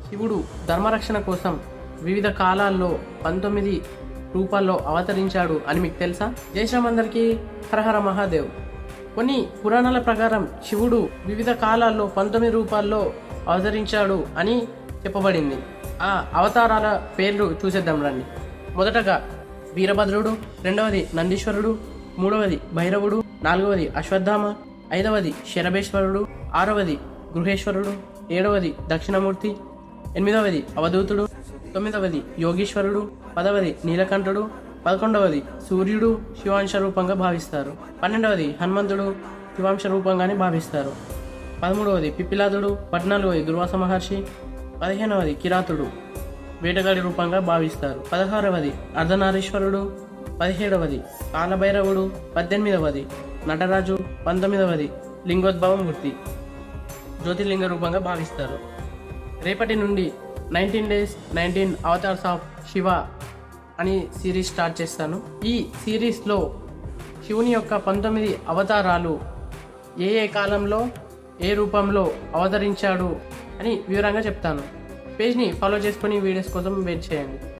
శివుడు ధర్మరక్షణ కోసం వివిధ కాలాల్లో 19 రూపాల్లో అవతరించాడు అని మీకు తెలుసా? జై శ్రీరామ్ అందరికీ హరహర మహాదేవ్. కొన్ని పురాణాల ప్రకారం శివుడు వివిధ కాలాల్లో 19 రూపాల్లో అవతరించాడు అని చెప్పబడింది. ఆ అవతారాల పేర్లు చూసేద్దాం రండి. మొదటగా వీరభద్రుడు, రెండవది నందీశ్వరుడు, మూడవది భైరవుడు, నాలుగవది అశ్వత్థామ, ఐదవది శరభేశ్వరుడు, ఆరవది గృహేశ్వరుడు, ఏడవది దక్షిణమూర్తి, ఎనిమిదవది అవధూతుడు, తొమ్మిదవది యోగీశ్వరుడు, పదవది నీలకంఠుడు, 11వది సూర్యుడు శివాంశ రూపంగా భావిస్తారు, 12వది హనుమంతుడు శివాంశ రూపంగానే భావిస్తారు, 13వది పిప్పిలాదుడు, 14వది దుర్వాస మహర్షి, 15వది కిరాతుడు వేటగాడి రూపంగా భావిస్తారు, 16వది అర్ధనారీశ్వరుడు, 17వది కాలభైరవుడు, 18వది నటరాజు, 19వది లింగోద్భవమూర్తి జ్యోతిర్లింగ రూపంగా భావిస్తారు. రేపటి నుండి 19 days 19 అవతార్స్ ఆఫ్ శివ అని సిరీస్ స్టార్ట్ చేస్తాను. ఈ సిరీస్లో శివుని యొక్క 19 అవతారాలు ఏ ఏ కాలంలో ఏ రూపంలో అవతరించాడు అని వివరంగా చెప్తాను. పేజ్ని ఫాలో చేసుకొని వీడియోస్ కోసం వెయిట్ చేయండి.